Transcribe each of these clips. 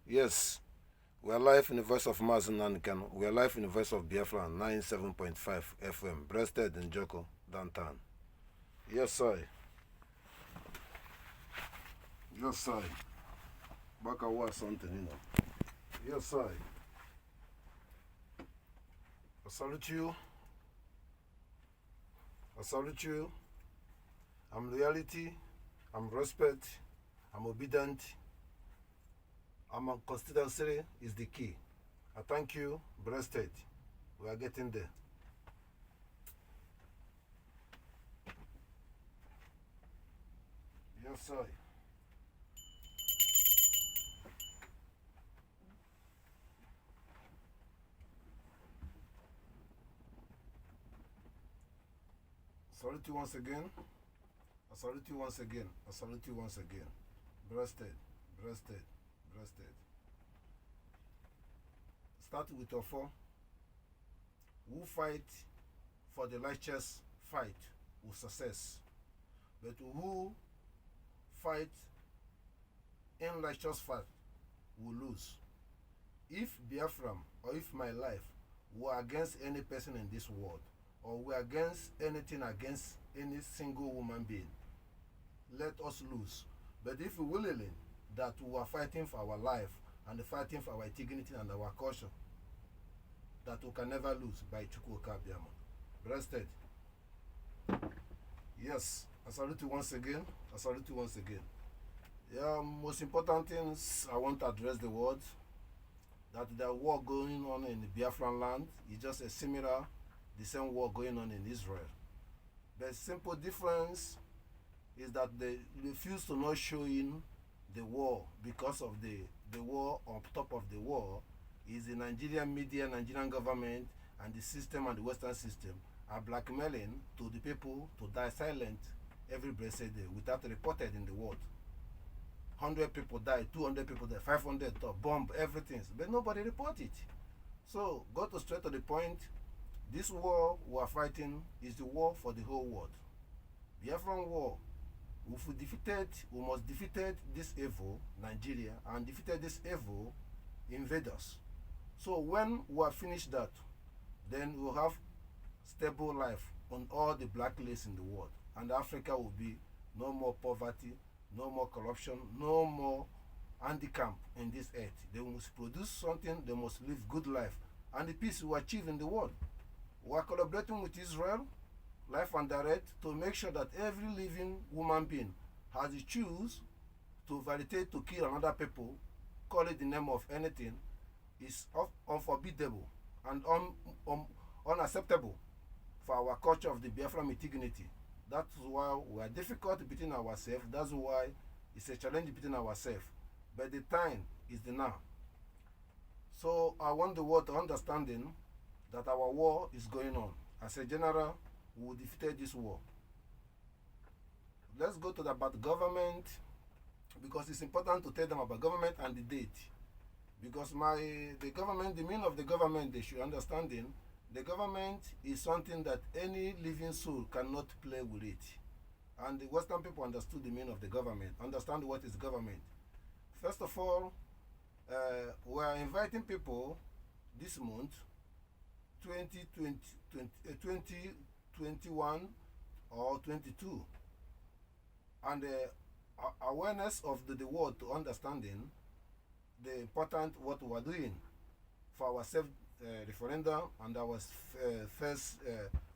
Yes, we are live in the voice of Mazen and Kano. We are live in the voice of Biafra 97.5 FM, breasted in Joko, downtown. Yes, sir. Yes, sir. Back was something, you know. Yes, sir. I salute you. I salute you. I'm loyalty. I'm respect. I'm obedient. I'm a consistency is the key. I thank you, breasted. We are getting there. Yes, sir. Salute you once again. I salute you once again. I salute you once again. Breasted, breasted, breasted. Start with your four. Who fight for the righteous fight with success, but who fight in righteous fight will lose. If Biafra or if my life were against any person in this world, or we're against anything against any single human being, let us lose. But if we willingly that we are fighting for our life and fighting for our dignity and our culture, that we can never lose by Chukwu Abiama. Breasted. Yes, I salute you once again. I salute you once again. Yeah, most important things I want to address the world, that the war going on in the Biafran land is just a similar the same war going on in Israel. The simple difference is that they refuse to not show in the war because of the war. On top of the war is the Nigerian media, Nigerian government, and the system and the Western system are blackmailing to the people to die silent every blessed day without reported in the world. 100 people die, 200 people die, 500 bomb, everything, but nobody report it. So go to straight to the point. This war we are fighting is the war for the whole world. Biafran war. If we must defeat this evil, Nigeria, and defeat this evil invaders. So when we have finished that, then we'll have stable life on all the blacklists in the world. And Africa will be no more poverty, no more corruption, no more handicap in this earth. They must produce something, they must live good life. And the peace we achieve in the world. We are collaborating with Israel, life and direct, to make sure that every living human being has the choose to validate to kill another people, call it the name of anything, is unforbiddable and unacceptable for our culture of the Biafra dignity. That's why we are difficult between ourselves. That's why it's a challenge between ourselves. But the time is the now. So I want the world to understanding that our war is going on. As a general, we will defeat this war. Let's go to about government, because it's important to tell them about government and the date. Because the government, the meaning of the government, they should understanding, the government is something that any living soul cannot play with it. And the Western people understood the meaning of the government, understand what is government. First of all, we are inviting people this month, 2021 or 22, and awareness of the world to understanding the important what we are doing for our referendum and our first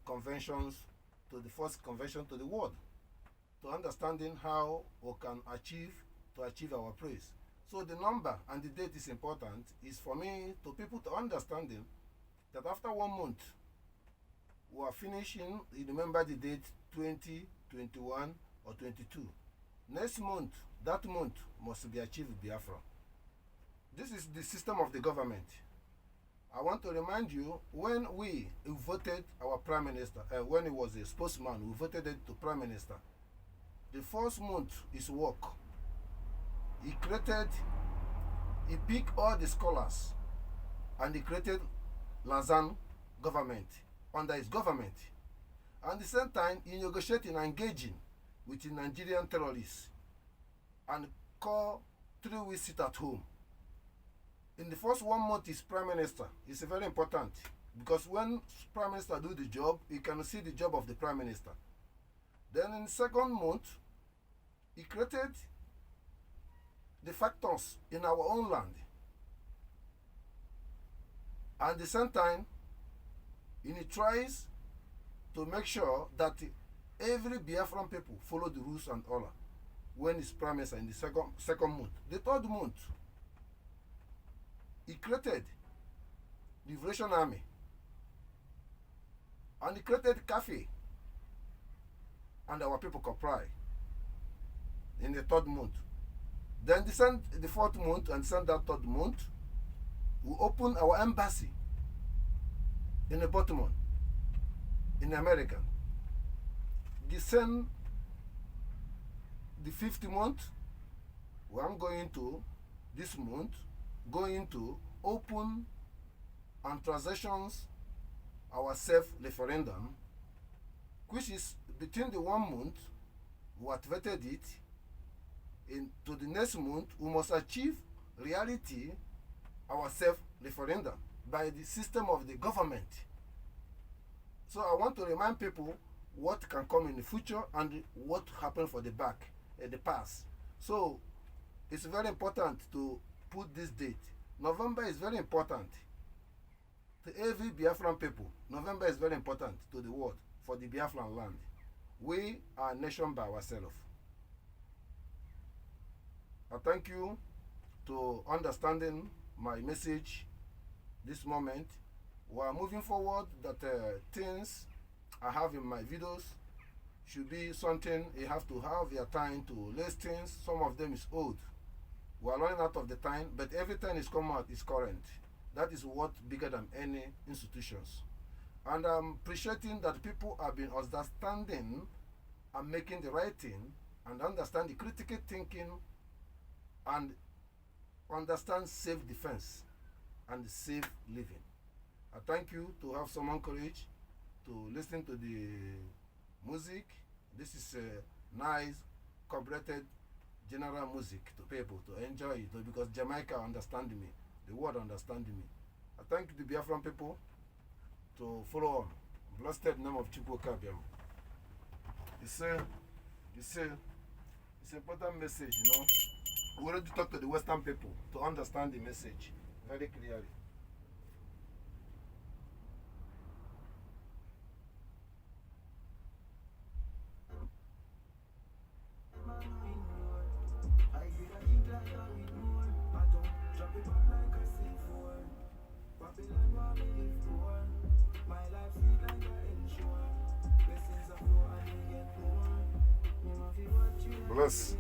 conventions to the first convention to the world, to understanding how we can achieve our praise. So the number and the date is important, is for me to people to understanding that after 1 month, we are finishing, you remember the date 20, 21, or 22. Next month, that month must be achieved Biafra. This is the system of the government. I want to remind you, when we voted our Prime Minister, when he was a spokesman, we voted it to Prime Minister. The first month is work. He picked all the scholars and he created Lazan government under his government. At the same time, he negotiated engaging with the Nigerian terrorists and call 3 weeks sit at home. In the first 1 month, he's prime minister. It's very important because when prime minister do the job, he can see the job of the prime minister. Then in the second month, he created the factors in our own land. And at the same time, he tries to make sure that every Biafran people follow the rules and order when he's prime minister in the second month. The third month, he created the Liberation Army and he created cafe and our people comply in the third month. Then the fourth month and that third month, we open our embassy in Baltimore, in America. The fifth month, where I'm going to, this month, going to open and transactions our self-referendum, which is between the 1 month, we activated it, to the next month, we must achieve reality our self-referendum by the system of the government. So I want to remind people what can come in the future and what happened for the past. So it's very important to put this date. November is very important to every Biafran people. November is very important to the world for the Biafran land. We are a nation by ourselves. I thank you to understanding my message this moment. We are moving forward that things I have in my videos should be something you have to have your time to listen. Some of them is old. We are running out of the time, but every time it's come out is current. That is what bigger than any institutions. And I'm appreciating that people have been understanding and making the right thing and understand the critical thinking and understand self-defense and safe living. I thank you to have some courage to listen to the music. This is a nice, completed general music to people to enjoy it because Jamaica understand me, the world understand me. I thank the Biafran people to follow on. Blessed name of Chukwu Abiama. It's an important message, you know. We want to talk to the Western people to understand the message very clearly. Bless.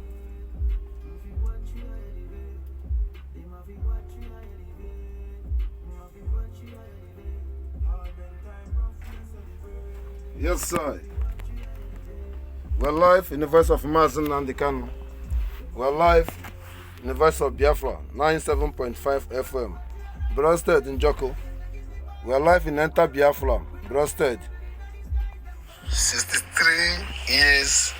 Yes, sir. We're live in the voice of Mazen and the Kano. We're live in the voice of Biafra, 97.5 FM. Brosted in Joko. We're live in Enter Biafra, Brosted. 63 years,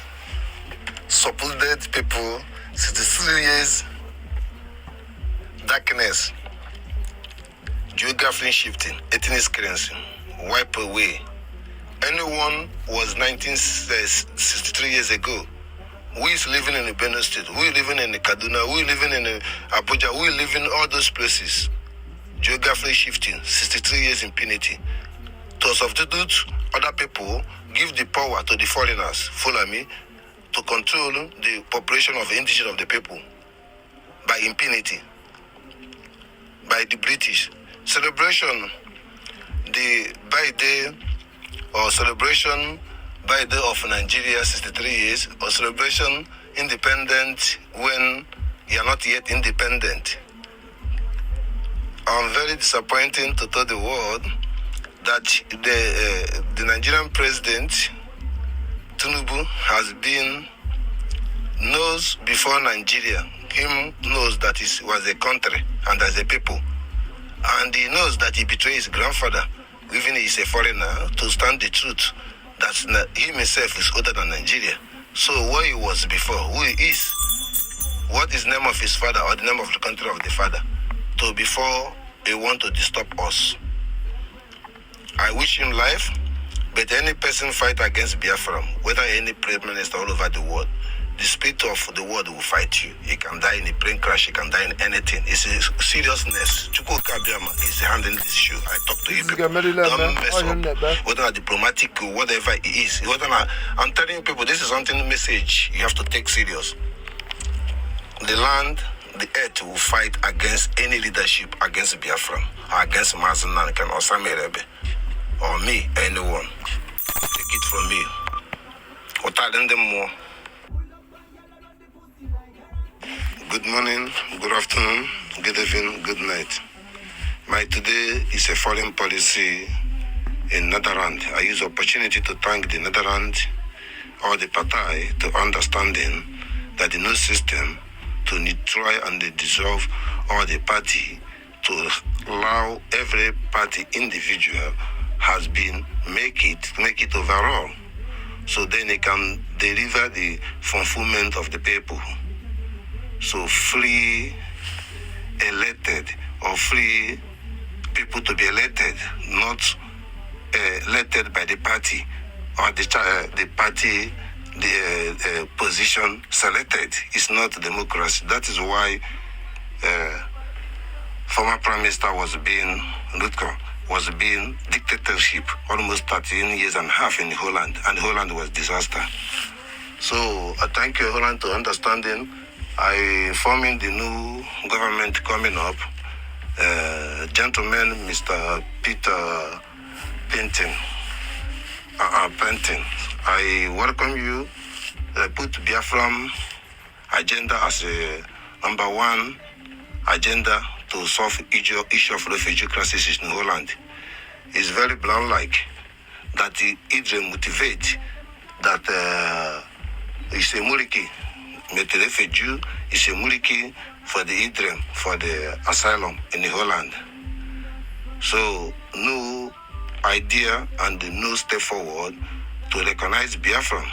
supported people, 63 years, darkness, geography shifting, ethnic cleansing, wipe away. Anyone was 1963 years ago. Who is living in the Benue State? Who is living in the Kaduna? Who is living in the Abuja? Who is living in all those places? Geography shifting, 63 years impunity. To substitute other people, give the power to the foreigners, follow me, to control the population of the indigenous of the people by impunity, by the British. Celebration, the birthday or celebration birthday of Nigeria, 63 years, or celebration independent when you are not yet independent. I'm very disappointed to tell the world that the Nigerian president, Tinubu, has been, knows before Nigeria, him knows that he was a country and as a people. And he knows that he betrayed his grandfather, even he is a foreigner, to stand the truth. that he himself is older than Nigeria. So where he was before, who he is, what is the name of his father or the name of the country of the father, to before he want to disturb us. I wish him life, but any person fight against Biafra, whether any prime minister all over the world, the spirit of the world will fight you. He can die in a plane crash, he can die in anything. It's a seriousness. Chukwu Abiama is handling this issue. I talk to you people. Don't mess up. Whether diplomatic, whatever it is. I'm telling you people, this is something message you have to take serious. The land, the earth will fight against any leadership against Biafra, or against Mazenankan or Samirebe, or me, anyone. Take it from me. Or tell them more. Good morning, good afternoon, good evening, good night. My today is a foreign policy in Netherlands. I use opportunity to thank the Netherlands or the party to understanding that the new system to try and dissolve all the party to allow every party individual has been make it overall. So then they can deliver the fulfilment of the people. So free elected or free people to be elected, not elected by the party or the party the position selected. It's not democracy. That is why former Prime Minister Rutte was being dictatorship almost 13 years and a half in Holland, and Holland was disaster. So I thank you, Holland, to understanding. I informing the new government coming up, gentleman, Mr. Pieter Omtzigt. I welcome you. Put Biafran agenda as a number one agenda to solve issue of refugee crisis in Holland. It's very belangrijk that iedereen motivate that is a moeilijk met de refugee is a moeilijk for the iedereen for the asylum in Holland. So no idea and no step forward to recognize Biafra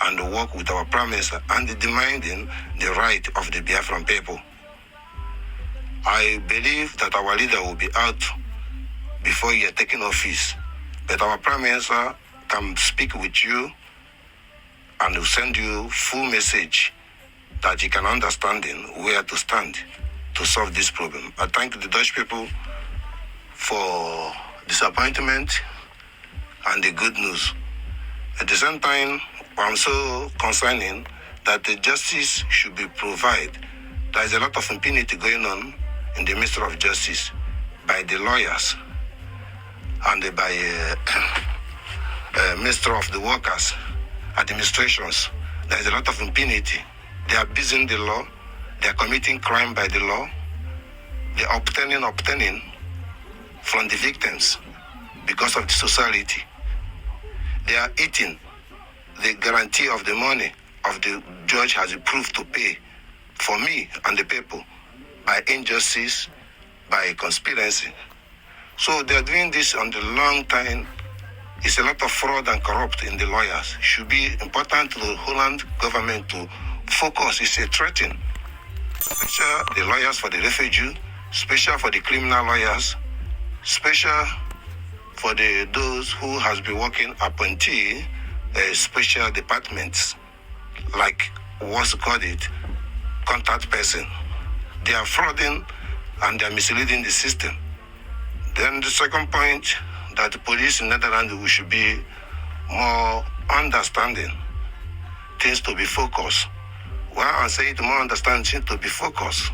and work with our Prime Minister and demanding the right of the Biafran people. I believe that our leader will be out before he is taking office, but our Prime Minister can speak with you and will send you full message that you can understand where to stand to solve this problem. I thank the Dutch people for disappointment and the good news. At the same time, I'm so concerning that the justice should be provided. There is a lot of impunity going on in the Ministry of Justice by the lawyers and by Minister of the Workers, administrations. There is a lot of impunity. They are abusing the law. They are committing crime by the law. They are obtaining from the victims because of the society. They are eating the guarantee of the money of the judge has approved to pay for me and the people by injustice, by conspiracy. So they are doing this on the long time. It's a lot of fraud and corrupt in the lawyers. It should be important to the Holland government to focus. It's a threat. Special the lawyers for the refugee, special for the criminal lawyers, special for those who has been working appointee special departments, like what's called it, contact person. They are frauding and they are misleading the system. Then the second point, that the police in Netherlands we should be more understanding, things to be focused. Well, I say it more understanding, things to be focused,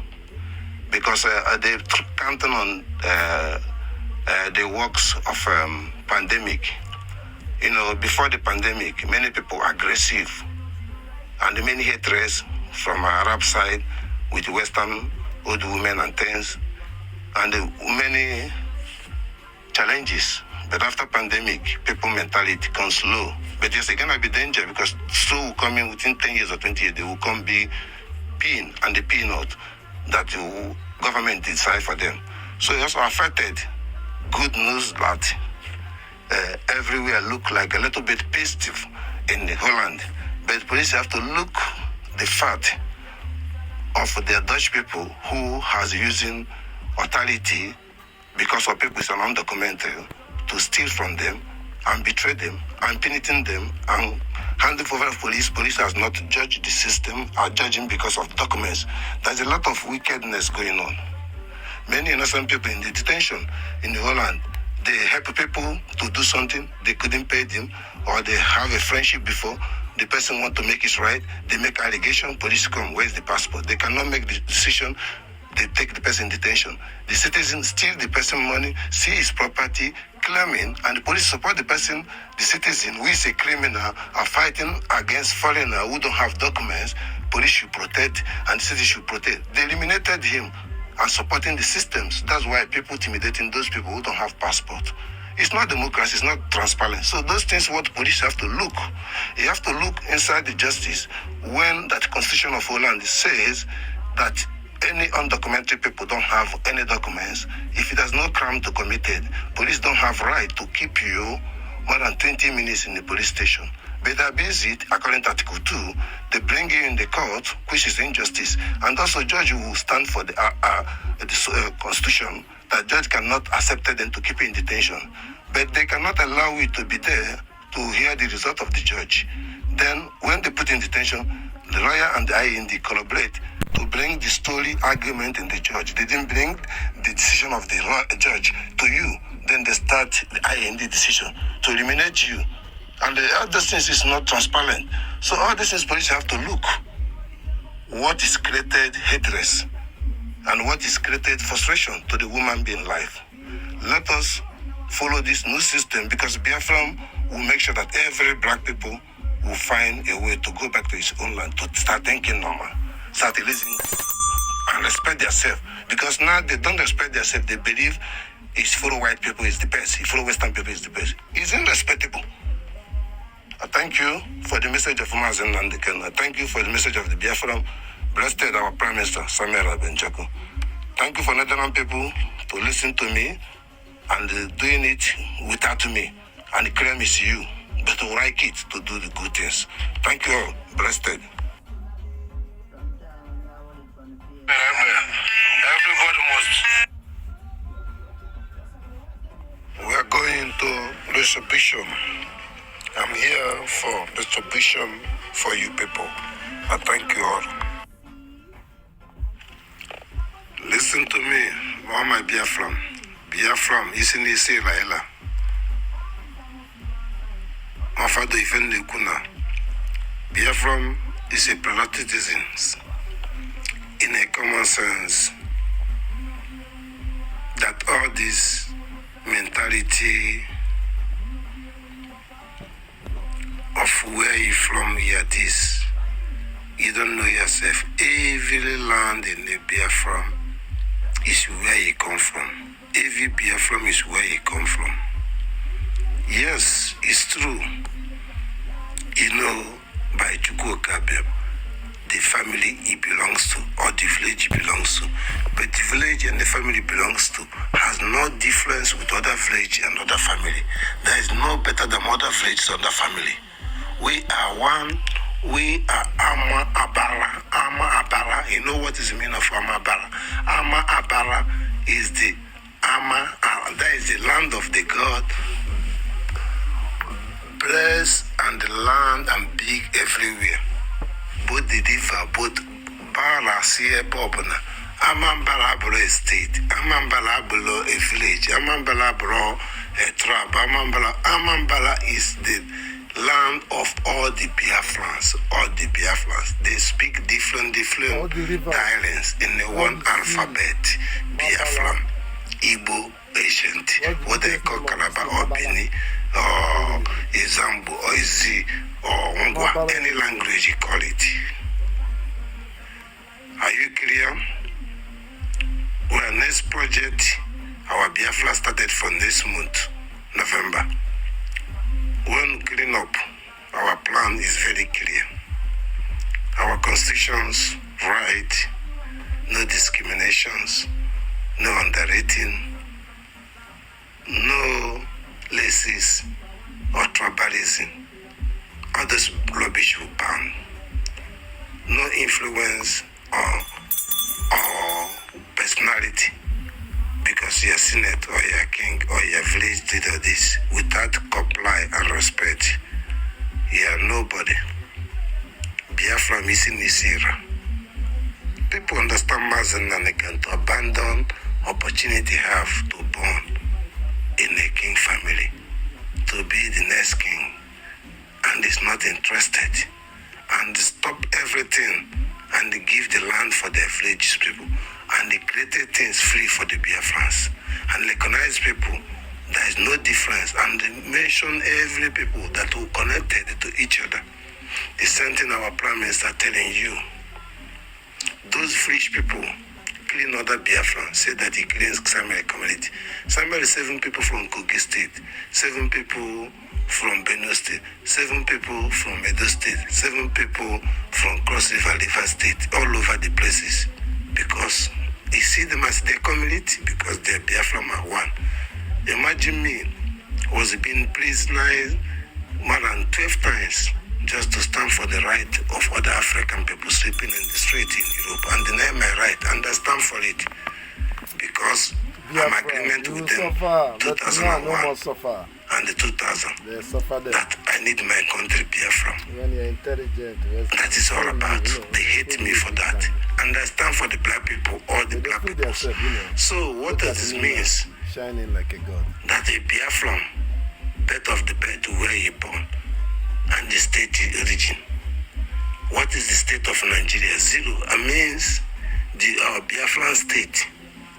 because they counting on the works of pandemic. You know, before the pandemic, many people aggressive and many hatreds from Arab side with Western old women and things, and many challenges. But after pandemic, people mentality comes slow. But there's gonna be danger because so coming within 10 years or 20 years, they will come be pin and the peanut that the government decide for them. So it also affected good news that everywhere look like a little bit pasty in the Holland. But police have to look the fact of the Dutch people who has using authority because of people is undocumented to steal from them and betray them and puniting them and handing over to police. Police has not judged the system, are judging because of documents. There's a lot of wickedness going on. Many innocent people in the detention in Holland, they help people to do something, they couldn't pay them, or they have a friendship before, the person want to make it right, they make allegation, police come, where's the passport? They cannot make the decision, they take the person in detention. The citizen steal the person money, see his property, claiming, and the police support the person, the citizen who is a criminal, are fighting against foreigner who don't have documents. Police should protect, and the city should protect. They eliminated him and supporting the systems. That's why people intimidating those people who don't have passport. It's not democracy, it's not transparent. So those things what police have to look. You have to look inside the justice when that Constitution of Holland says that any undocumented people don't have any documents. If it has no crime to committed, police don't have right to keep you more than 20 minutes in the police station. But they abuse it, according to Article 2, they bring you in the court, which is injustice. And also judge will stand for the Constitution, that judge cannot accept them to keep you in detention. But they cannot allow you to be there to hear the result of the judge. Then when they put in detention, the lawyer and the IND collaborate to bring the story argument in the judge. They didn't bring the decision of the judge to you. Then they start the IND decision to eliminate you. And all these things is not transparent. So all these things police have to look. What is created hatred and what is created frustration to the human being life. Let us follow this new system because Biafran will make sure that every black people will find a way to go back to his own land, to start thinking normal, start living and respect themselves. Because now they don't respect themselves. They believe if follow white people is the best, if follow Western people is the best. It's irrespectable. I thank you for the message of Mazen and the Ken. I thank you for the message of the Biafran. Blessed our Prime Minister, Samuel Abenchako. Thank you for Netherlands people to listen to me and doing it without me. And the claim is you, but to like it to do the good things. Thank you all. Blessed. Everybody must. We are going to distribution. I'm here for distribution for you people. I thank you all. Listen to me, my Biafran. Biafran is in Israel. My father is in the Kuna. Biafran is a product citizen in a common sense that all this mentality of where you from here this, you don't know yourself. Every land in the Biafra is where you come from. Every Biafra is where you come from. Yes, it's true. You know, by Chukwu, the family he belongs to, or the village he belongs to. But the village and the family belongs to has no difference with other village and other family. There is no better than other villages and other family. We are one. We are Ama Abara. Ama Abara. You know what is the meaning of Ama Abara? Ama Abara is the Ama. That is the land of the God. Blessed and the land and big everywhere. Both the river, both Bala, Sia, Bobana. Amambala Bro a state. Amambala below a village. Amambala Bro a tribe. Amambala is the land of all the Biafrans. All the Biafrans. They speak different dialects in the one alphabet. Biafran, Igbo, Ancient, what they call Calabar or Bini, or Izambu, or Izi, or Ngwa, any language you call it. Are you clear? Our next project, our Biafra started from this month, November. When clean up, our plan is very clear. Our constitutions, right, no discriminations, no underrating, no races, or tribalism, or this rubbish will ban. No influence or personality, because you're senate or you're king or you're village leader, this without comply and respect, you're nobody. Biafra missing this era. People understand Mazen and they can to abandon opportunity have to born in a king family, to be the next king, and is not interested, and stop everything, and they give the land for their village people, and they created things free for the Biafrans, and recognize people. There is no difference, and they mention every people that were connected to each other. The same thing our prime minister telling you. Those foolish people killing other Biafran, say that he cleans Samuel community. Samuel is 7 people from Kogi State, 7 people from Benue State, 7 people from Edo State, 7 people from Cross River State, all over the places. Because you see them as their community, because their Biafran are one. Imagine me was being prisonized more than 12 times just to stand for the right of other African people sleeping in the street in Europe and deny my right, and I stand for it because Biafra, I'm agreement with them suffer, 2001 no suffer. and the 2000 They suffer there. that I need my country Biafra. When you're intelligent, That is all about. They hate me for that. And I stand for the black people, all the black people. So what does this mean? Shining like a god. That a Biafran, birth of the bed where he born, and the state origin. What is the state of Nigeria? 0. It means our Biafran state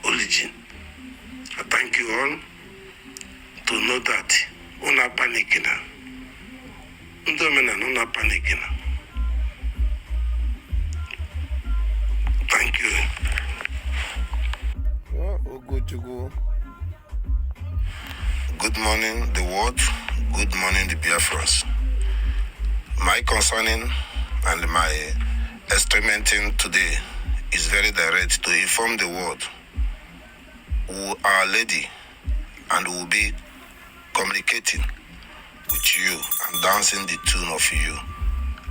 origin. I thank you all to know that. Una panicina. Una panicina. Thank you. Chukwu. Good morning, the world. Good morning, the Biafrans. My concerning and my experimenting today is very direct to inform the world who are ready and will be communicating with you and dancing the tune of you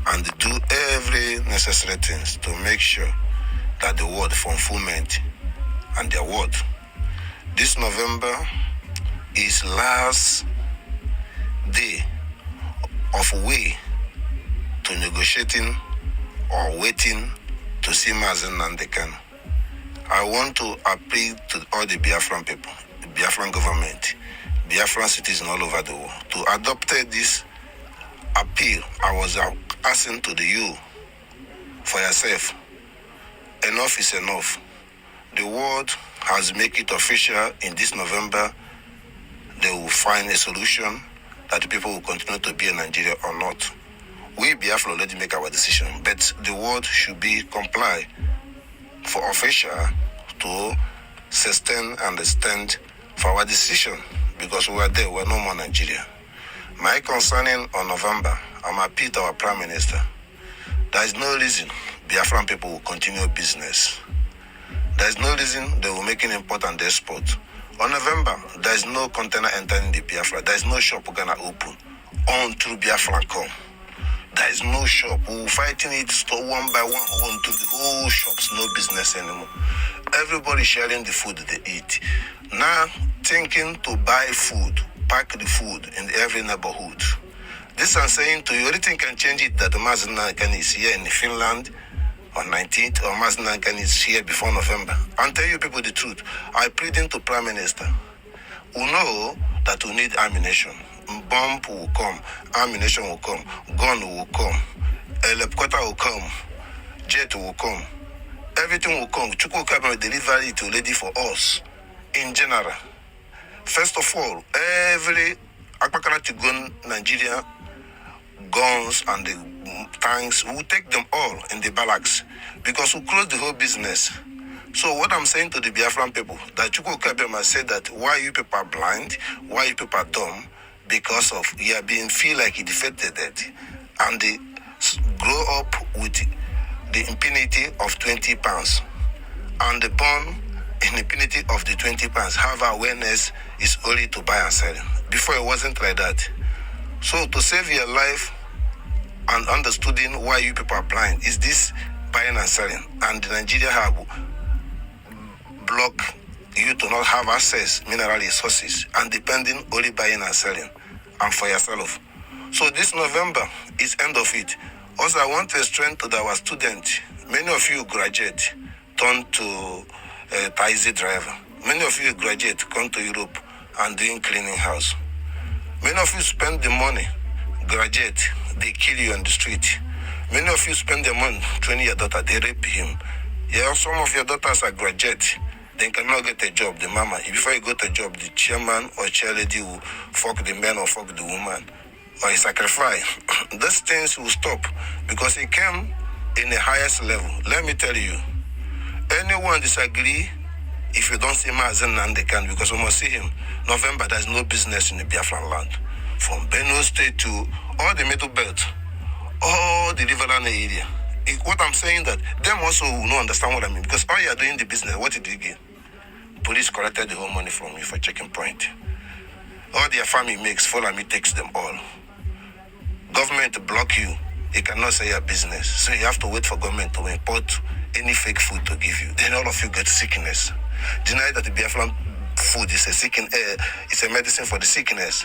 and do every necessary things to make sure that the word fulfilment and their word. This November is last day of way to negotiating or waiting to see Mazen and they can. I want to appeal to all the Biafran people, the Biafran government, Biafran citizens all over the world to adopt this appeal. I was asking to the you for yourself. Enough is enough. The world has made it official in this November. They will find a solution that the people will continue to be in Nigeria or not. We Biafra already make our decision, but the world should be comply for official to sustain and stand for our decision because we are there, we are no more Nigeria. My concerning on November, I'm appeal to our Prime Minister. There is no reason Biafran people will continue business. There is no reason they will make an import and export. On November, there is no container entering the Biafra. There is no shop we're gonna open until Biafra come. There is no shop. We're fighting it store one by one until the whole shops no business anymore. Everybody sharing the food they eat. Now thinking to buy food, pack the food in every neighborhood. This I'm saying to you, everything can change it that the Mazen is here in Finland on 19th or Mazen is here before November. I'll tell you people the truth. I pleading to Prime Minister who know that we need ammunition. Bomb will come, ammunition will come, gun will come, helicopter will come, jet will come, everything will come. Chukwu will deliver it already for us in general. First of all, every Akpakara gun Nigeria guns and the tanks, we will take them all in the barracks because we close the whole business. So what I'm saying to the Biafran people, that Chukwu said that why you people are blind, why you people are dumb, because of you are being feel like he defeated it, and they grow up with the impunity of 20 pounds, and the born in impunity of the 20 pounds have awareness is only to buy and sell. Before it wasn't like that. So to save your life and understanding why you people are blind is this buying and selling. And Nigeria have blocked you to not have access mineral resources and depending only buying and selling and for yourself. So this November is end of it. Also, I want to strengthen to our students. Many of you graduate, turn to taxi driver. Many of you graduate, come to Europe and doing cleaning house. Many of you spend the money, graduate, they kill you on the street. Many of you spend the money training your daughter, they rape him. Yeah, some of your daughters are graduate. They cannot get a job, the mama. Before you go to a job, the chairman or chairlady will fuck the man or fuck the woman. Or he sacrifice. Those things will stop because he came in the highest level. Let me tell you, anyone disagree, if you don't see Mazen and they can, because we must see him. November, there's no business in the Biafran land. From Benue State to all the Middle Belt, all the Riverland area. What I'm saying that them also will not understand what I mean, because all you are doing the business, what did you get? Police collected the whole money from you for checking point. All their family makes, follow me, takes them all. Government block you. They cannot say your business. So you have to wait for government to import any fake food to give you. Then all of you get sickness. Deny that the Biafran food is it's a medicine for the sickness.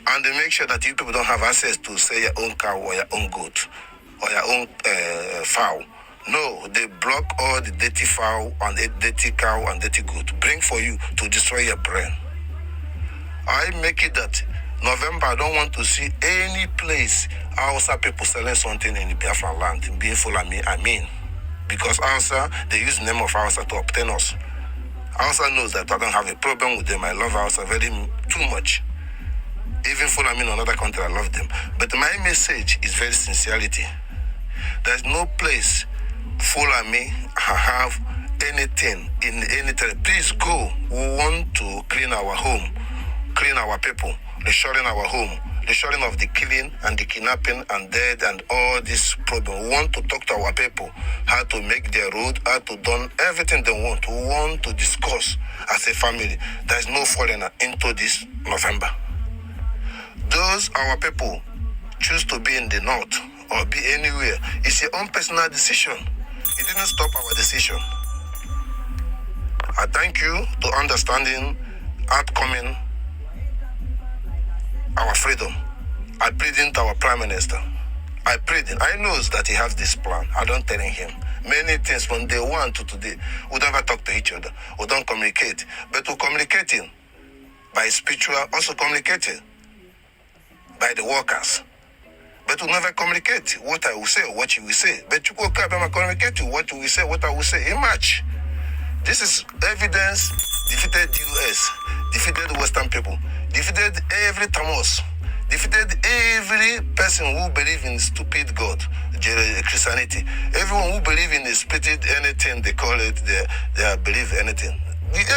And they make sure that you people don't have access to say your own cow or your own goat or your own fowl. No, they block all the dirty fowl and the dirty cow and dirty goat. Bring for you to destroy your brain. I make it that November, I don't want to see any place Hausa people selling something in the Biafran land, being full of me, I mean. Because Hausa, they use the name of Hausa to obtain us. Hausa knows that I don't have a problem with them. I love Hausa too much. Even full of me in another country, I love them. But my message is very sincerity. There's no place full of me have anything in any time. Please go. We want to clean our home, clean our people, restoring our home, restoring of the killing and the kidnapping and death and all this problem. We want to talk to our people how to make their road, how to do everything they want. We want to discuss as a family. There's no foreigner into this November. Those our people choose to be in the north or be anywhere. It's your own personal decision. It didn't stop our decision. I thank you to understanding, outcoming our freedom. I pleading to our Prime Minister. I knows that he has this plan. I don't tell him. Many things from day one to today, we never talk to each other. We don't communicate. But we're communicating by spiritual, also communicating by the workers. But we never communicate what I will say or what you will say. But Chukwu Abiama communicate what you will say, what I will say. A match. This is evidence. Defeated US, defeated Western people, defeated every Tammuz, defeated every person who believe in stupid God, Christianity. Everyone who believe in a spirited anything, they call it, they believe anything.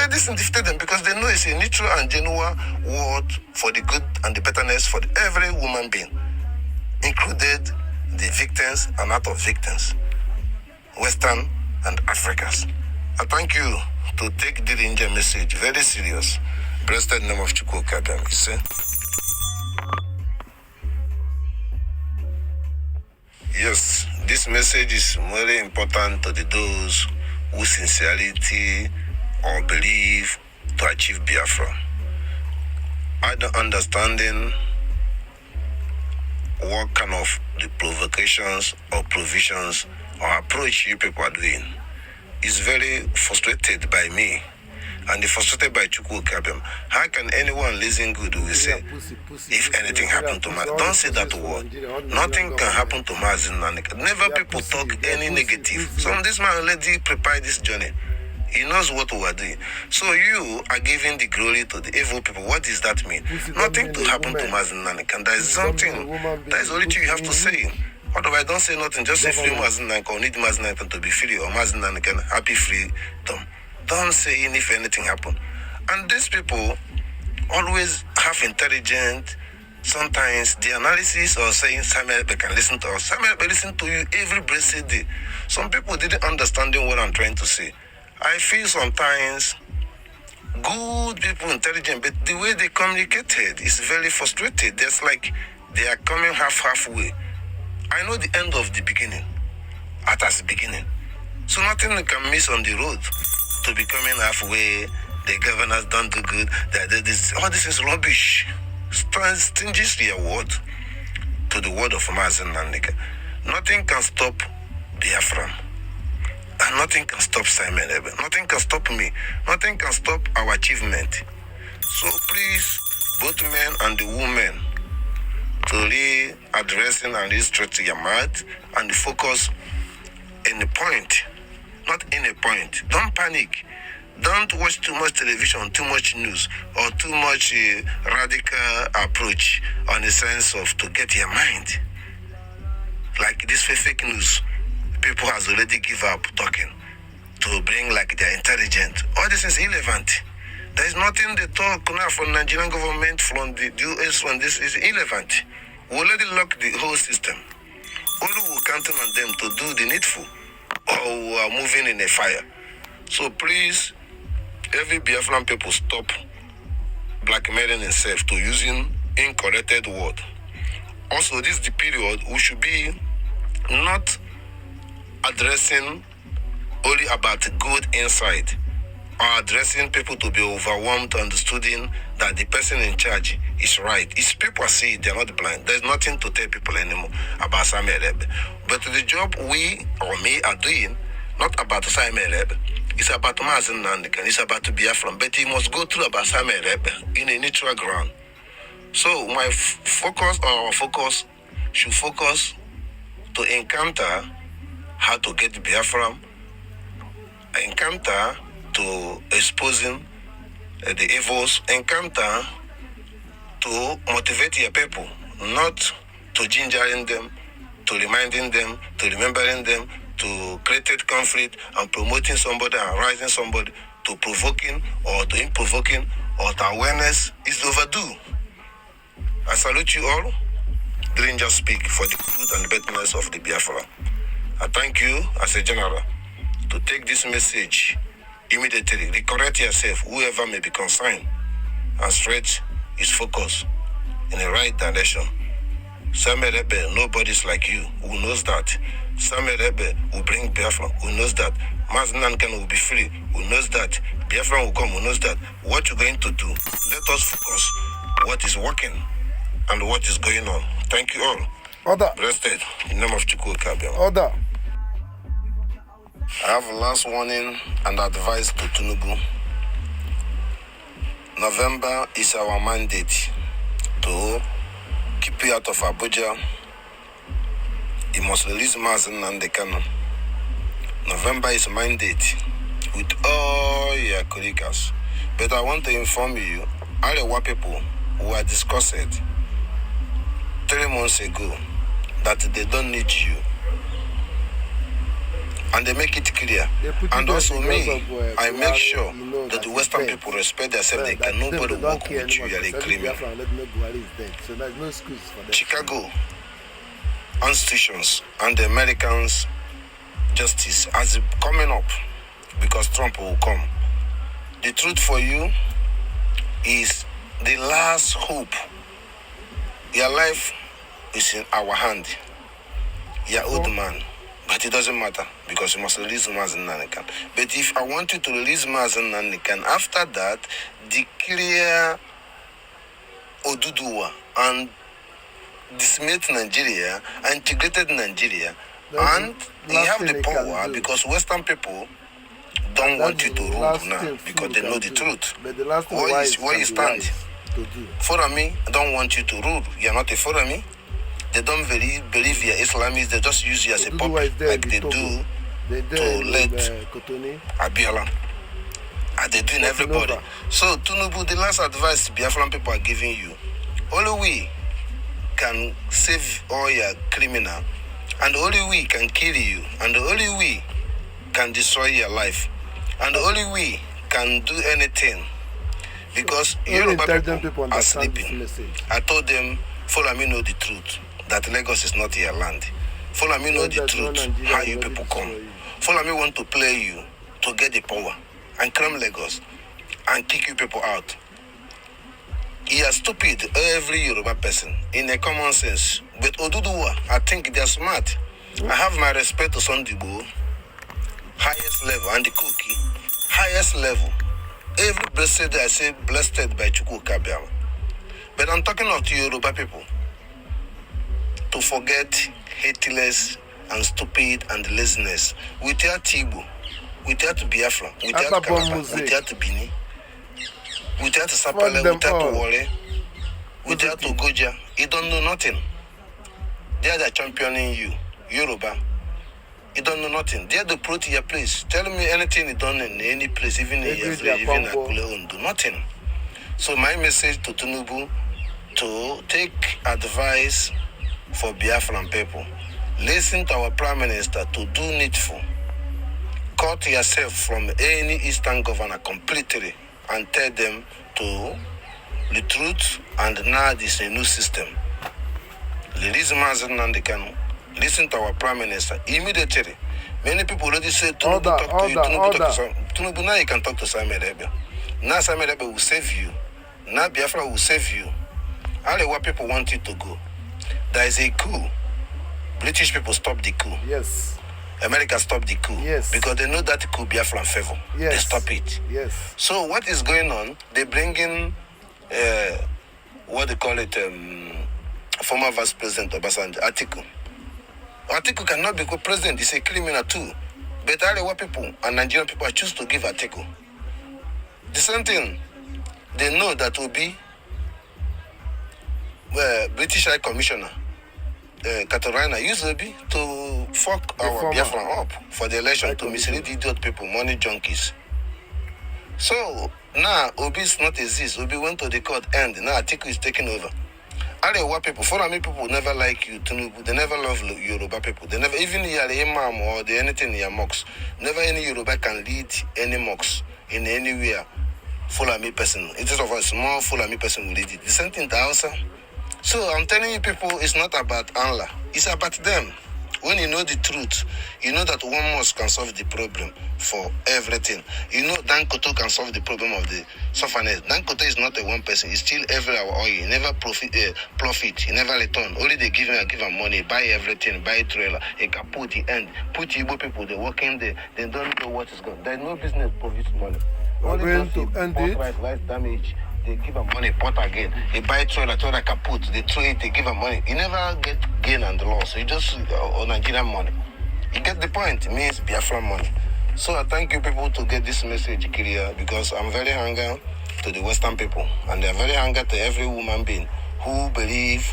This defeated them because they know it's a neutral and genuine word for the good and the betterness for every human being, included the victims and out of victims, Western and Africans. I thank you to take the danger message very serious. Blessed name of Chukwu Abiama, you see? Yes, this message is very important to those who sincerity or believe to achieve Biafra. I don't understanding what kind of the provocations or provisions or approach you people are doing. Is very frustrated by me and frustrated by Chukwu Abiama. How can anyone listen good will say, if anything happened to Mazen? Don't say that word. Nothing can happen to Mazen. Never people talk any negative. So this man already prepared this journey. He knows what we are doing. So you are giving the glory to the evil people. What does that mean? Nothing to happen to Mazen. And there is something. There is only thing you have to say. Otherwise, don't say nothing. Just say free Mazen or need Mazen to be free or Mazen can happy freedom. Don't say if anything happen. And these people always have intelligent. Sometimes the analysis or saying Samuel can listen to us. Samuel listen to you every blessed day. Some people didn't understand what I'm trying to say. I feel sometimes good people, intelligent, but the way they communicated is very frustrated. There's like they are coming halfway. I know the end of the beginning, as the beginning. So nothing can miss on the road to be coming halfway. The governors don't do good. All this is rubbish. Stingy your word to the word of Mazen Nandika. Nothing can stop Biafran. And nothing can stop Simon Ebe. Nothing can stop me. Nothing can stop our achievement. So please, both men and the women, to re-addressing and re-stretching your mouth and focus in the point, not in a point. Don't panic. Don't watch too much television, too much news, or too much radical approach on the sense of to get your mind. Like this fake news, people has already give up talking to bring like they're intelligent. All this is irrelevant. There is nothing they talk now from Nigerian government, from the US, from this is irrelevant. We already lock the whole system. Only we're counting on them to do the needful, or we are moving in a fire. So please, every Biafran people stop blackmailing themselves to using incorrected word. Also, this is the period we should be not addressing only about good inside, or addressing people to be overwhelmed, understanding that the person in charge is right. It's people see it, they're not blind. There's nothing to tell people anymore about Samuel Ebe. But the job we or me are doing, not about Samuel Ebe, it's about Mazen Nandikan, it's about Biafran, but it must go through about Samuel Ebe in a neutral ground. So my focus, or our focus, should focus to encounter how to get Biafra, encounter to exposing the evils, encounter to motivate your people, not to gingering them, to reminding them, to remembering them, to create conflict and promoting somebody and rising somebody, to provoking or to improvoking or to awareness is overdue. I salute you all. Didn't just speak for the good and betterness of the Biafra. I thank you as a general to take this message immediately, recorrect yourself, whoever may be concerned, and stretch his focus in the right direction. Samuel Ebe, nobody's like you, who knows that. Samuel Ebe will bring Biafra, who knows that. Maznankan will be free, who knows that. Biafra will come, who knows that. What you're going to do, let us focus what is working and what is going on. Thank you all. Order. Blessed in the name of Chukwu Abiama. Order. I have a last warning and advice to Tinubu. November is our mandate to keep you out of Abuja. You must release Mazen and the Canon. November is mandate with all your colleagues. But I want to inform you, Arewa people who are discussed 3 months ago that they don't need you. And they make it clear. And also me, I make sure that the Western people respect themselves. They can nobody work with you. You are a criminal. Chicago institutions and the Americans' justice as coming up because Trump will come. The truth for you is the last hope. Your life is in our hand. You're old man. But it doesn't matter because you must release Mazen Nanikan. But if I want you to release Mazen Nanikan, after that, declare Otuto and dismiss Nigeria, integrated Nigeria, and you have the power because Western people don't want you to rule now because they know the truth. Where you stand? For me, I don't want you to rule. You're not a for me. They don't believe you're Islamists. They just use you as a puppet like they do to let Abiama. And they do in everybody. So, Tinubu, the last advice Biafran people are giving you, only we can save all your criminal, and only we can kill you, and only we can destroy your life, and only we can do anything. Because Yoruba people are sleeping. I told them, follow me know the truth. That Lagos is not your land. Follow me know the truth, how you people come. Follow me want to play you to get the power and claim Lagos. and kick you people out. He is stupid, every Yoruba person, in a common sense. But Oduduwa, I think they're smart. I have my respect to Sondibo, highest level, and the cookie, highest level. Every blessed I say blessed by Chukwu Abiama. But I'm talking of the Yoruba people. To forget hateless and stupid and laziness. Without Tibu, without Biafra, without Calabar, without Bini, without Sapale, without Wale, without Ogoja, you don't know nothing. They are the championing you, Yoruba. You don't know nothing. They are the pro to your place. Tell me anything you done in any place, even in Akule, do nothing. So my message to Tinubu, to take advice for Biafran people. Listen to our Prime Minister to do needful. Cut yourself from any Eastern governor completely and tell them to the truth, and now this is a new system. Listen to our Prime Minister immediately. Many people already said Tinubu talk to you. Tinubu, now you can talk to Samuel Ebe. Now Samuel Ebe will save you. Now Biafra will save you. All the what people want you to go. There is a coup. British people stop the coup. Yes. America stop the coup. Yes. Because they know that coup Biafra in favor. Yes. They stop it. Yes. So what is going on? They bring in what they call it, former Vice President Obasanjo, Atiku. Atiku cannot be president. He's a criminal too. But all the people and Nigerian people choose to give Atiku. The same thing. They know that will be British High Commissioner Katarina used to be to fuck our Biafran up for the election, to mislead idiot people, money junkies. So now Obi is not exist. Obi went to the court and now Atiku is taking over. Arewa people, Fulani people never like you, Tinubu. They never love Yoruba people. They never, even your imam or the anything in your mosque. Never any Yoruba can lead any mosque in anywhere. Fulani person. It is of a small Fulani person will lead it. The same thing to Hausa. So I'm telling you people, it's not about Allah. It's about them. When you know the truth, you know that one mosque can solve the problem for everything. You know Dankoto can solve the problem of the suffering. Dankoto is not a one person. It's still every hour oil. He never profit. He never return. Only they give him money, buy everything, buy trailer. He can put the end. Put Igbo people, they work in there. They don't know what is going. There's no business profit money. Only going to end it. Life damage. They give him money, pot again. They buy trailer kaput. They throw it, they give him money. You never get gain and loss. You just on Nigerian money. You get the point. It means Biafran money. So I thank you people to get this message clear, because I'm very hungry to the Western people. And they're very hungry to every woman being who believe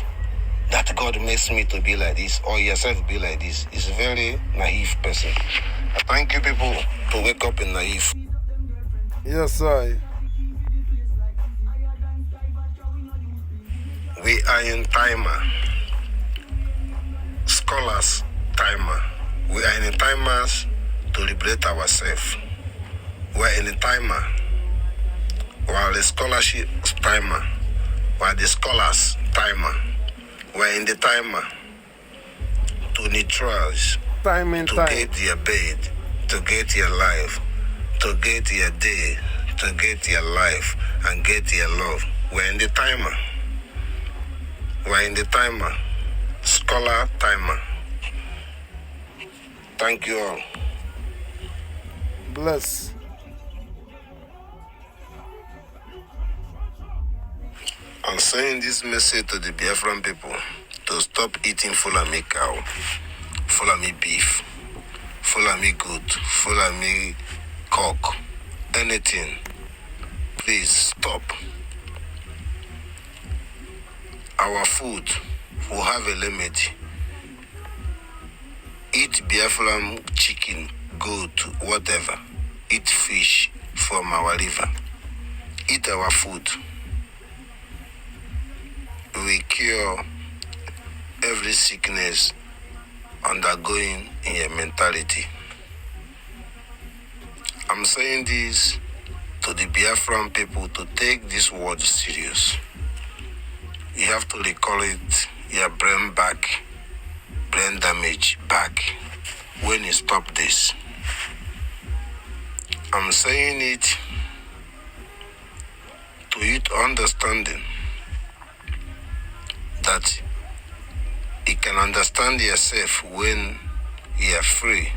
that God makes me to be like this or yourself be like this. Is a very naive person. I thank you people to wake up in naive. Yes, sir. We are in timer. Scholars timer. We are in timers to liberate ourselves. We are in a timer. While the scholarship timer. While the scholars timer. We are in the timer to neutralize. Time. Get your bed, to get your life, to get your day, to get your life, and get your love. We're in the timer. We're in the timer. Scholar timer. Thank you all. Bless. I'm saying this message to the Biafran people to stop eating Fulani cow, Fulani beef, Fulani goat, Fulani cock, anything. Please stop. Our food will have a limit. Eat Biafran chicken, goat, whatever. Eat fish from our river. Eat our food. We cure every sickness undergoing in your mentality. I'm saying this to the Biafran people to take this word serious. You have to recall it, your brain back, brain damage back when you stop this. I'm saying it to you to understanding that you can understand yourself when you are free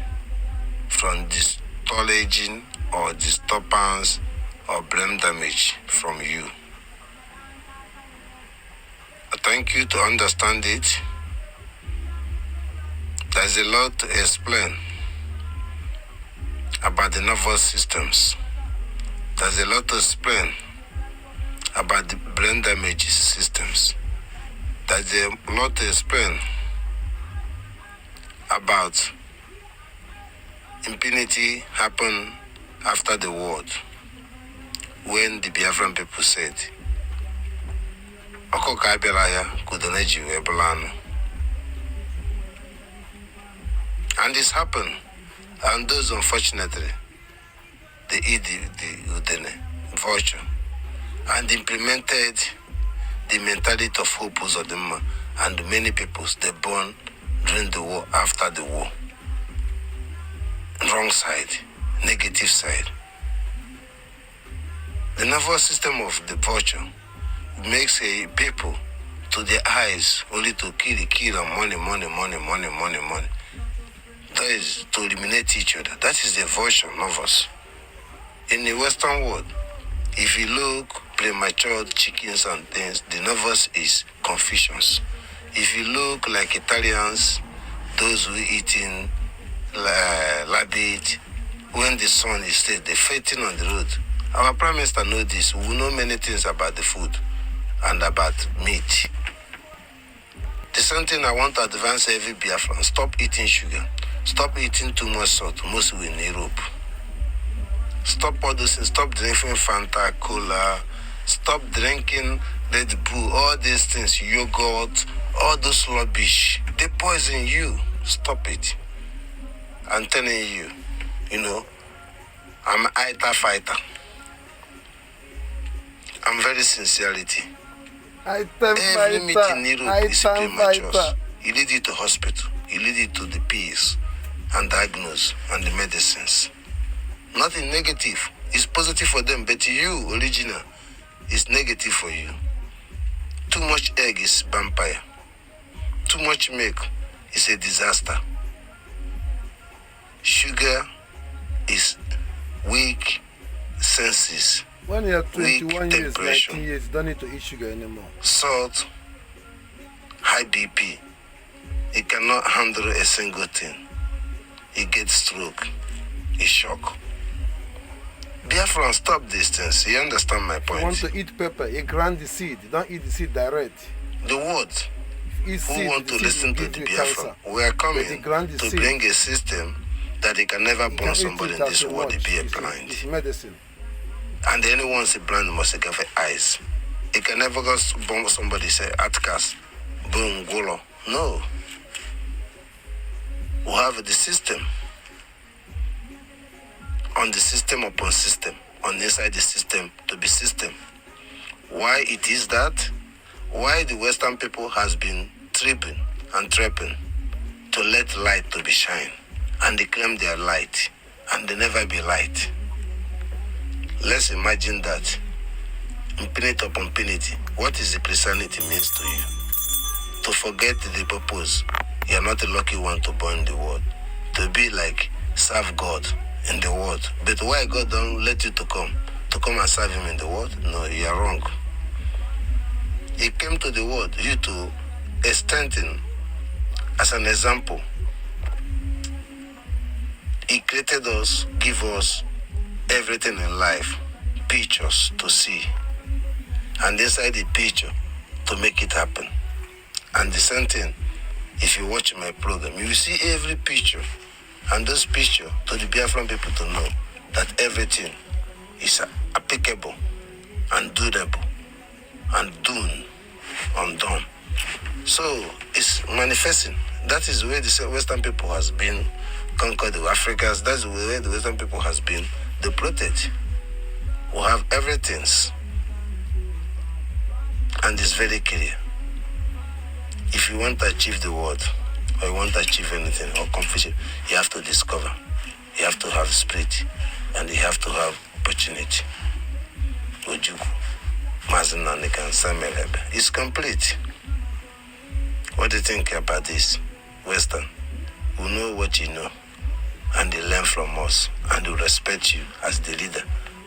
from discouraging or disturbance or blame damage from you. I thank you to understand it. There's a lot to explain about the nervous systems. There's a lot to explain about the brain damage systems. There's a lot to explain about impunity happened after the war, when the Biafran people said, Okiko abịara kudoneji ebelano. And this happened, and those unfortunately, they eat the udene, vulture, and implemented the mentality of hope of them, and many peoples they born during the war, after the war. Wrong side, negative side. The nervous system of the vulture makes a people to their eyes only to kill and money. That is to eliminate each other. That is the vulture nervous. In the Western world, if you look premature chickens and things, the nervous is confusions. If you look like Italians, those who eating rabbit, when the sun is set, they're fighting on the road. Our Prime Minister knows this. We know many things about the food and about meat. The same thing I want to advance every Biafran. Stop eating sugar. Stop eating too much salt, mostly in Europe. Stop all those things. Stop drinking Fanta, Cola. Stop drinking Red Bull, all these things, yogurt, all those rubbish. They poison you. Stop it. I'm telling you, I'm an ITA fighter. I'm very sincerity. Every meeting in Europe is premature. You lead it to hospital. You lead it to the pills and diagnose and the medicines. Nothing negative. It's positive for them, but you, original, is negative for you. Too much egg is vampire. Too much milk is a disaster. Sugar is weak senses. When you're 21 years, 19 years, you don't need to eat sugar anymore. Salt, high BP. It cannot handle a single thing. It gets stroke. It shock. Biafran, stop these things. You understand my point? You want to eat pepper, you grind the seed. You don't eat the seed direct. The word. Who seed, want to listen to the Biafran? We are coming to bring a system that they can never burn somebody in this world to be a blind. It's medicine. And anyone say blind must have eyes. It can never go burn somebody say outcast, boom, golo. No. We have the system. On the system upon system. On inside the system to be system. Why it is that? Why the Western people has been tripping and trapping to let light to be shine. And they claim they are light. And they never be light. Let's imagine that. Impunity upon impunity. What is the Christianity means to you? To forget the purpose. You are not a lucky one to born in the world. To be like, serve God in the world. But why God don't let you to come and serve him in the world? No, you are wrong. He came to the world, you to extending as an example. He created us, give us everything in life, pictures to see. And inside the picture, to make it happen. And the same thing, if you watch my program, you will see every picture. And those pictures, to the Biafran people to know that everything is applicable and doable and undone. So it's manifesting. That is the way the Western people has been conquered the Africans. That's the way the Western people has been depleted. We have everything. And it's very clear. If you want to achieve the world, or you want to achieve anything, or confusion, you have to discover. You have to have spirit, and you have to have opportunity. Chukwu, Mazinandika and Samelebe. It's complete. What do you think about this? Western, we know what you know, and they learn from us, and they respect you as the leader,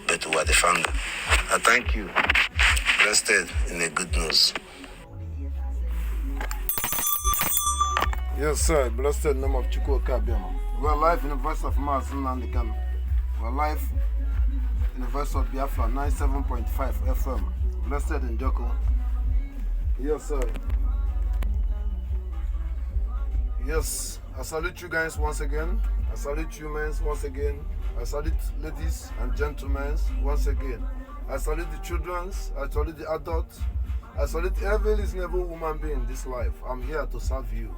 but we are the founder. I thank you. Rested in a good news. Yes, sir. Blessed in the name of Chukwu, Abiama. We're live in the voice of Mazinandika. We're live in the voice of Biafra, 97.5 FM. Blessed in Joko. Yes, sir. Yes, I salute you guys once again. I salute you men once again. I salute ladies and gentlemen once again. I salute the children. I salute the adults. I salute every reasonable woman being in this life. I'm here to serve you.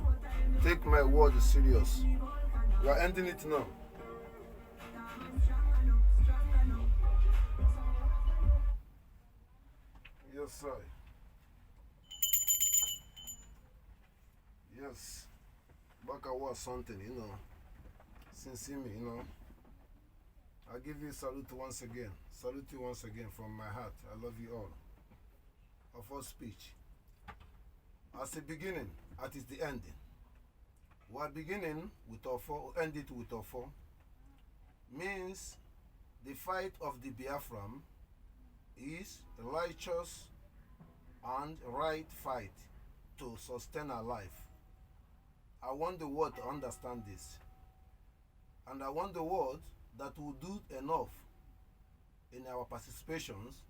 Take my word serious. We are ending it now. Yes, sir. Yes. Baka was something, you know. Since me, you know. I give you a salute once again. Salute you once again from my heart. I love you all. Of all speech. As the beginning, at is the ending. We are beginning with our four, end it with our four. Means the fight of the Biafran is a righteous and right fight to sustain our life. I want the world to understand this. And I want the world that will do enough in our participations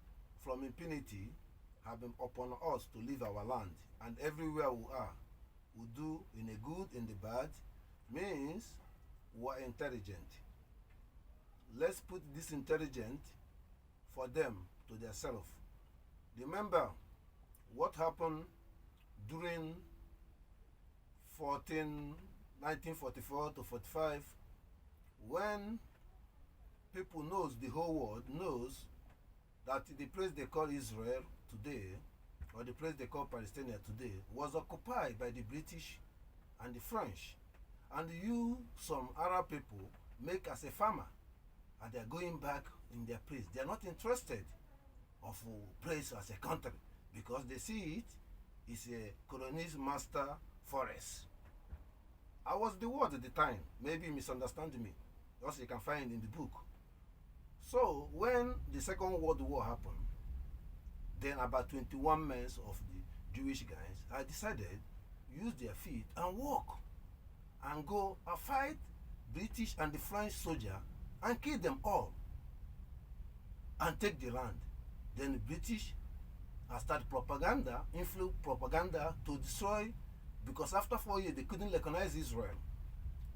from impunity have been upon us to leave our land. And everywhere we are, we do in the good, in the bad, means we are intelligent. Let's put this intelligent for them to themselves. Remember what happened during 1944 to 45, when people knows, the whole world knows that the place they call Israel today, or the place they call Palestine today, was occupied by the British and the French. And you, some Arab people, make as a farmer, and they're going back in their place. They're not interested of a place as a country, because they see it is a colonist master forest. I was the word at the time. Maybe you misunderstand me. Also, you can find in the book. So, when the Second World War happened, then about 21 men of the Jewish guys, I decided use their feet and walk and go and fight British and the French soldier and kill them all and take the land. Then the British started propaganda, influence propaganda to destroy, because after 4 years they couldn't recognize Israel.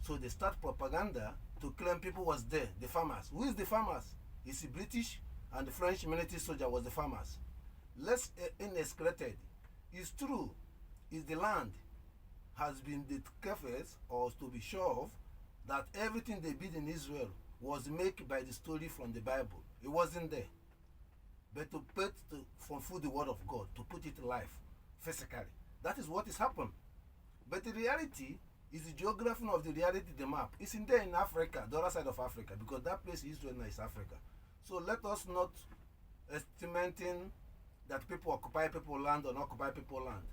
So they start propaganda to claim people was there, the farmers. Who is the farmers? It's the British and the French military soldier was the farmers. Less inescalated. It's true. It's the land has been discovered, or to be sure of, that everything they did in Israel was made by the story from the Bible. It wasn't there. But to fulfill the word of God, to put it live, physically. That is what has happened. But the reality is the geography of the reality, the map. It's in there in Africa, the other side of Africa, because that place Israel is Africa. So let us not estimating that people occupy people land or not occupy people land.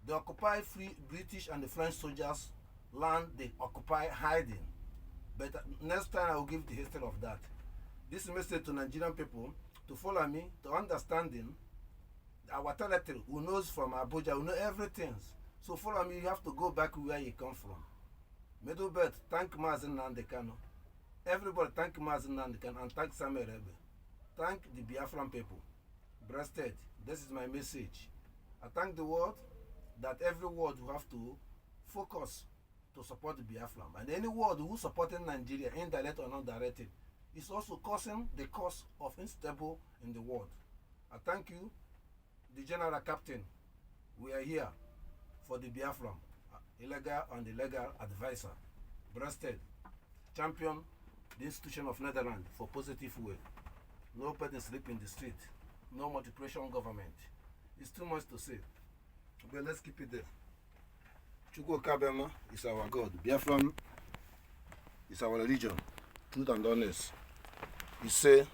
They occupy free British and the French soldiers land, they occupy hiding. But next time I will give the history of that. This message to Nigerian people to follow me, to understanding our territory, who knows from Abuja, who know everything. So follow me, you have to go back where you come from. Middlebelt, thank Mazen Nandekano. Everybody thank Mazen Nandekano and thank Samuel Rebe. Thank the Biafran people. Breasted, this is my message. I thank the world that every word will have to focus to support the Biafran. And any word who supporting Nigeria, indirect or not directed, is also causing the cause of unstable in the world. I thank you, the General Captain. We are here for the Biafran, illegal and illegal advisor. Breasted, champion the institution of Netherlands for positive way. No person sleep in the street. No multiplication government. It's too much to say. But let's keep it there. Chukwu Abiama is our God. Biafran is our religion. Truth and honest. He say